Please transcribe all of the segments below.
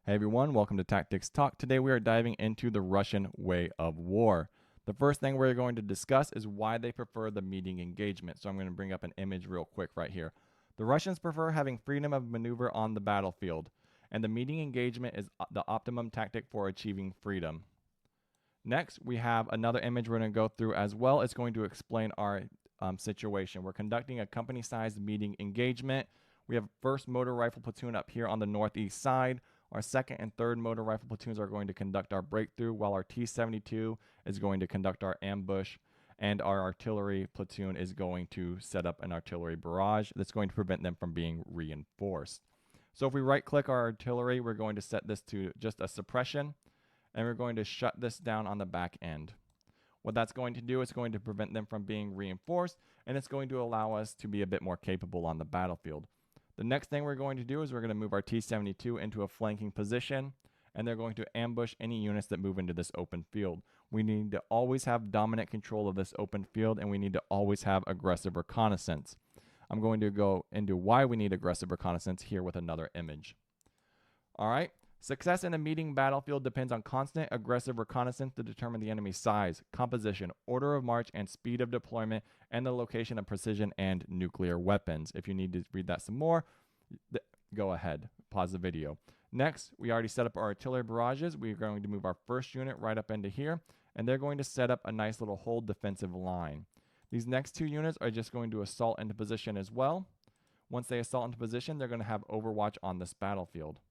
Hey everyone, welcome to Tactics Talk. Today we are diving into the Russian way of war. The first thing we're going to discuss is why they prefer the meeting engagement. So I'm going to bring up an image real quick right here. The Russians prefer having freedom of maneuver on the battlefield, and the meeting engagement is the optimum tactic for achieving freedom. Next, we have another image we're going to go through as well. It's going to explain our situation. We're conducting a company-sized meeting engagement. We have 1st Motor Rifle Platoon up here on the northeast side. Our 2nd and 3rd Motor Rifle Platoons are going to conduct our breakthrough, while our T-72 is going to conduct our ambush, and our artillery platoon is going to set up an artillery barrage that's going to prevent them from being reinforced. So if we right-click our artillery, we're going to set this to just a suppression, and we're going to shut this down on the back end. What that's going to do is going to prevent them from being reinforced, and it's going to allow us to be a bit more capable on the battlefield. The next thing we're going to do is we're going to move our T-72 into a flanking position, and they're going to ambush any units that move into this open field. We need to always have dominant control of this open field, and we need to always have aggressive reconnaissance. I'm going to go into why we need aggressive reconnaissance here with another image. All right. Success in a meeting battlefield depends on constant aggressive reconnaissance to determine the enemy's size, composition, order of march, and speed of deployment, and the location of precision and nuclear weapons. If you need to read that some more, go ahead, pause the video. Next, we already set up our artillery barrages. We're going to move our 1st unit right up into here, and they're going to set up a nice little hold defensive line. These next 2 units are just going to assault into position as well. Once they assault into position, they're going to have overwatch on this battlefield.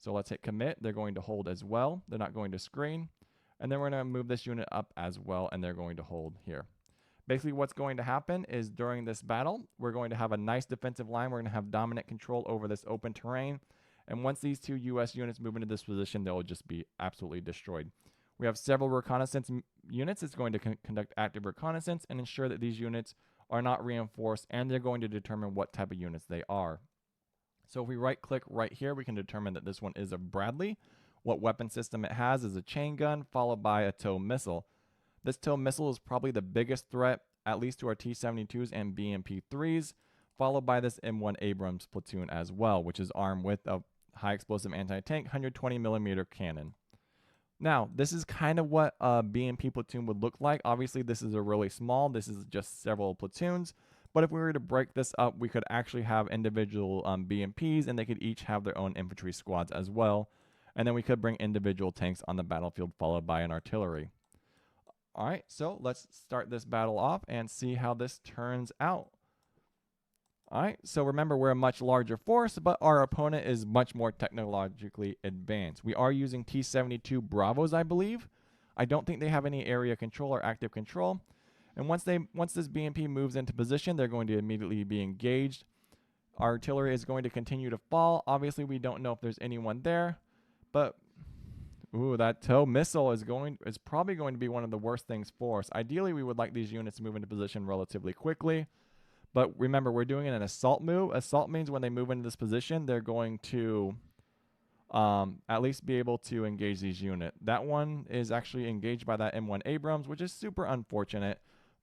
So let's hit commit. They're going to hold as well. They're not going to screen. And then we're going to move this unit up as well, and they're going to hold here. Basically, what's going to happen is during this battle, we're going to have a nice defensive line. We're going to have dominant control over this open terrain. And once these 2 U.S. units move into this position, they'll just be absolutely destroyed. We have several reconnaissance units. It's going to conduct active reconnaissance and ensure that these units are not reinforced, and they're going to determine what type of units they are. So if we right-click right here, we can determine that this one is a Bradley. What weapon system it has is a chain gun, followed by a TOW missile. This TOW missile is probably the biggest threat, at least to our T-72s and BMP-3s, followed by this M1 Abrams platoon as well, which is armed with a high-explosive anti-tank 120mm cannon. Now, this is kind of what a BMP platoon would look like. Obviously, this is a really small. This is just several platoons. But if we were to break this up, we could actually have individual BMPs, and they could each have their own infantry squads as well. And then we could bring individual tanks on the battlefield, followed by an artillery. All right, so let's start this battle off and see how this turns out. All right, so remember, we're a much larger force, but our opponent is much more technologically advanced. We are using T-72 Bravos, I believe. I don't think they have any area control or active control. And once this BMP moves into position, they're going to immediately be engaged. Our artillery is going to continue to fall. Obviously, we don't know if there's anyone there, but that TOW missile is probably going to be one of the worst things for us. Ideally, we would like these units to move into position relatively quickly. But remember, we're doing an assault move. Assault means when they move into this position, they're going to at least be able to engage these units. That one is actually engaged by that M1 Abrams, which is super unfortunate.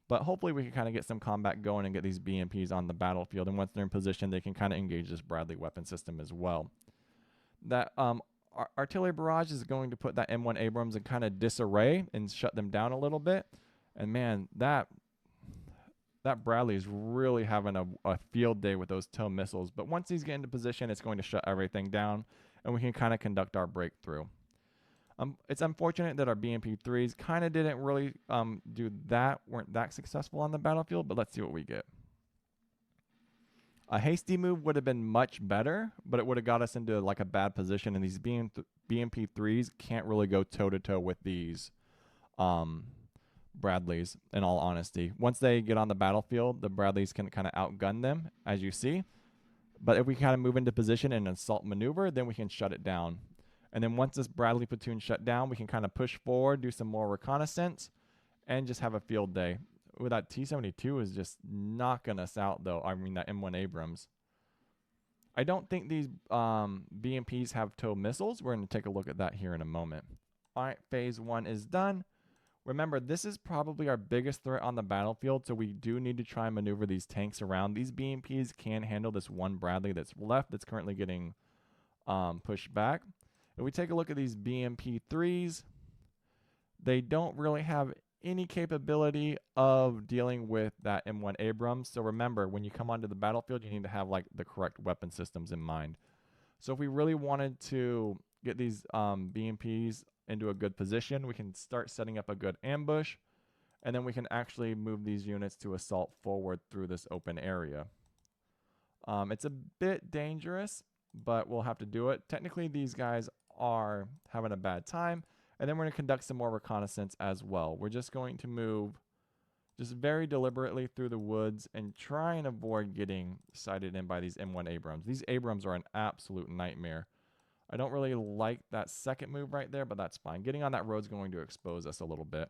But hopefully we can kind of get some combat going and get these BMPs on the battlefield. And once they're in position, they can kind of engage this Bradley weapon system as well. That artillery barrage is going to put that M1 Abrams in kind of disarray and shut them down a little bit. And man, that Bradley is really having a field day with those TOW missiles. But once these get into position, it's going to shut everything down, and we can kind of conduct our breakthrough. It's unfortunate that our BMP-3s kind of didn't really weren't that successful on the battlefield, but let's see what we get. A hasty move would have been much better, but it would have got us into like a bad position, and these BMP-3s can't really go toe-to-toe with these Bradleys, in all honesty. Once they get on the battlefield, the Bradleys can kind of outgun them, as you see. But if we kind of move into position and assault maneuver, then we can shut it down. And then once this Bradley platoon shut down, we can kind of push forward, do some more reconnaissance, and just have a field day. Ooh, that T-72 is just knocking us out, though. I mean, that M1 Abrams. I don't think these BMPs have TOW missiles. We're going to take a look at that here in a moment. All right, phase 1 is done. Remember, this is probably our biggest threat on the battlefield, so we do need to try and maneuver these tanks around. These BMPs can handle this one Bradley that's left that's currently getting pushed back. If we take a look at these BMP-3s, they don't really have any capability of dealing with that M1 Abrams. So remember, when you come onto the battlefield, you need to have like the correct weapon systems in mind. So if we really wanted to get these BMPs into a good position, we can start setting up a good ambush, and then we can actually move these units to assault forward through this open area. It's a bit dangerous, but we'll have to do it. Technically, these guys are having a bad time, and then we're going to conduct some more reconnaissance as well. We're just going to move just very deliberately through the woods and try and avoid getting sighted in by these M1 Abrams. These Abrams are an absolute nightmare. I don't really like that second move right there, but that's fine. Getting on that road is going to expose us a little bit.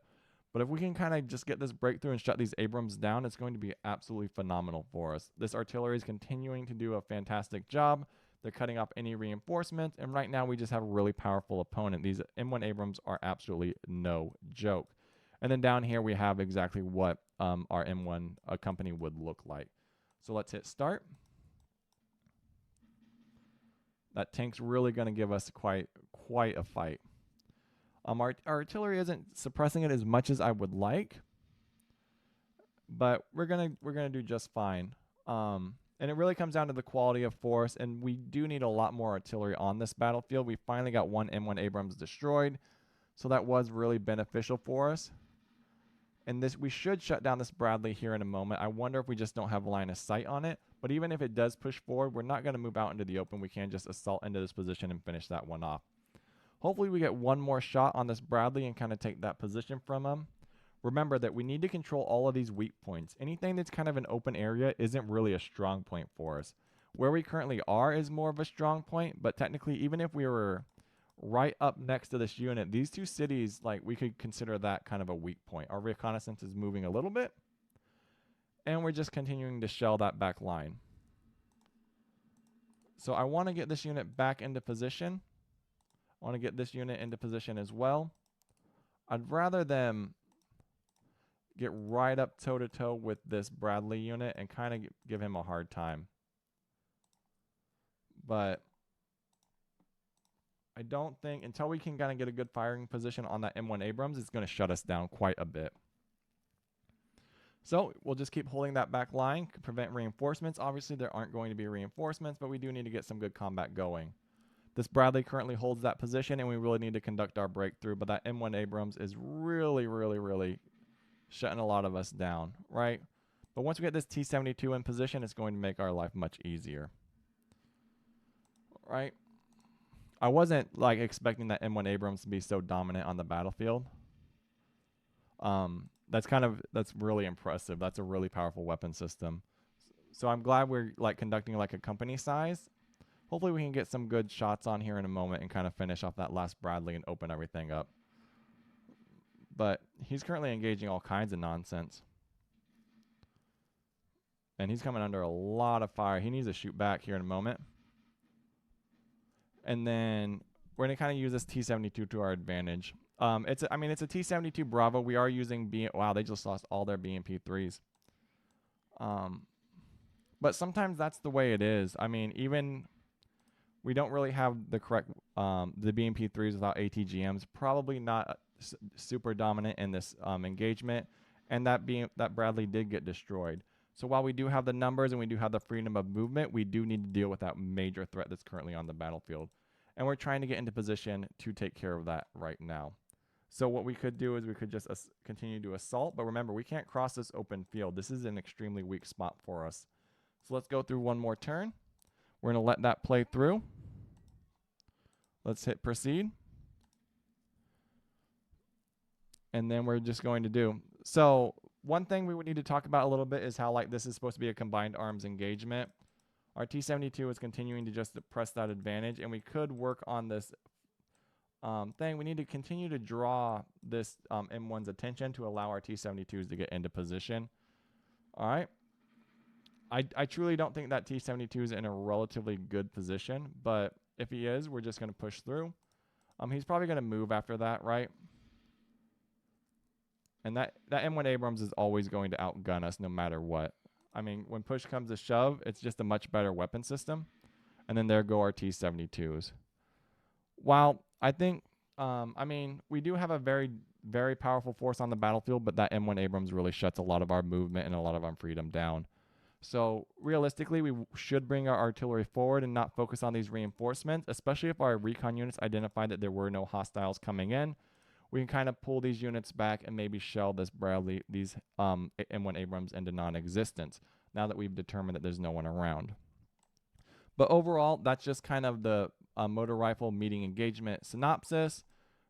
But if we can kind of just get this breakthrough and shut these Abrams down, it's going to be absolutely phenomenal for us. This artillery is continuing to do a fantastic job. They're cutting off any reinforcements, and right now we just have a really powerful opponent. These M1 Abrams are absolutely no joke. And then down here we have exactly what our M1 company would look like. So let's hit start. That tank's really going to give us quite a fight. Our artillery isn't suppressing it as much as I would like, but we're gonna do just fine. And it really comes down to the quality of force, and we do need a lot more artillery on this battlefield. We finally got one M1 Abrams destroyed, so that was really beneficial for us. And we should shut down this Bradley here in a moment. I wonder if we just don't have line of sight on it. But even if it does push forward, we're not going to move out into the open. We can just assault into this position and finish that one off. Hopefully we get one more shot on this Bradley and kind of take that position from him. Remember that we need to control all of these weak points. Anything that's kind of an open area isn't really a strong point for us. Where we currently are is more of a strong point, but technically even if we were right up next to this unit, these two cities, like, we could consider that kind of a weak point. Our reconnaissance is moving a little bit, and we're just continuing to shell that back line. So I want to get this unit back into position. I want to get this unit into position as well. I'd rather them get right up toe-to-toe with this Bradley unit and kind of give him a hard time. But I don't think, until we can kind of get a good firing position on that M1 Abrams, it's going to shut us down quite a bit. So we'll just keep holding that back line, prevent reinforcements. Obviously, there aren't going to be reinforcements, but we do need to get some good combat going. This Bradley currently holds that position, and we really need to conduct our breakthrough. But that M1 Abrams is really shutting a lot of us down, right? But once we get this T-72 in position, it's going to make our life much easier, right? I wasn't like expecting that M1 Abrams to be so dominant on the battlefield. That's really impressive. That's a really powerful weapon system. So I'm glad we're like conducting like a company size. Hopefully we can get some good shots on here in a moment and kind of finish off that last Bradley and open everything up. But he's currently engaging all kinds of nonsense. And he's coming under a lot of fire. He needs to shoot back here in a moment. And then we're going to kind of use this T-72 to our advantage. It's a T-72 Bravo. We are using wow, they just lost all their BMP-3s. But sometimes that's the way it is. I mean, even we don't really have the correct the BMP-3s without ATGMs. Probably not super dominant in this engagement. And that Bradley did get destroyed. So while we do have the numbers and we do have the freedom of movement, we do need to deal with that major threat that's currently on the battlefield. And we're trying to get into position to take care of that right now. So what we could do is we could just continue to assault. But remember, we can't cross this open field. This is an extremely weak spot for us. So let's go through one more turn. We're going to let that play through. Let's hit proceed. And then we're just going to do. So one thing we would need to talk about a little bit is how like this is supposed to be a combined arms engagement. Our T-72 is continuing to just press that advantage, and we could work on this thing. We need to continue to draw this M1's attention to allow our T-72s to get into position. All right. I truly don't think that T-72 is in a relatively good position, but if he is, we're just going to push through. He's probably going to move after that, right? And that M1 Abrams is always going to outgun us no matter what. I mean, when push comes to shove, it's just a much better weapon system. And then there go our T-72s. while I think, I mean, we do have a very powerful force on the battlefield, but that M1 Abrams really shuts a lot of our movement and a lot of our freedom down. So realistically, we should bring our artillery forward and not focus on these reinforcements, especially if our recon units identified that there were no hostiles coming in. We can kind of pull these units back and maybe shell these M1 Abrams into non-existence now that we've determined that there's no one around. But overall, that's just kind of the motor rifle meeting engagement synopsis.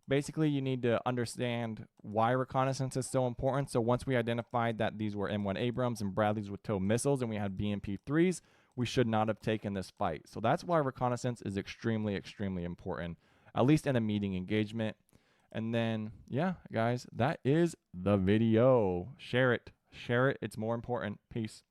Basically, you need to understand why reconnaissance is so important. So once we identified that these were M1 Abrams and Bradleys with tow missiles and we had BMP-3s, we should not have taken this fight. So that's why reconnaissance is extremely, extremely important, at least in a meeting engagement. And then, yeah, guys, that is the video. Share it. Share it. It's more important. Peace.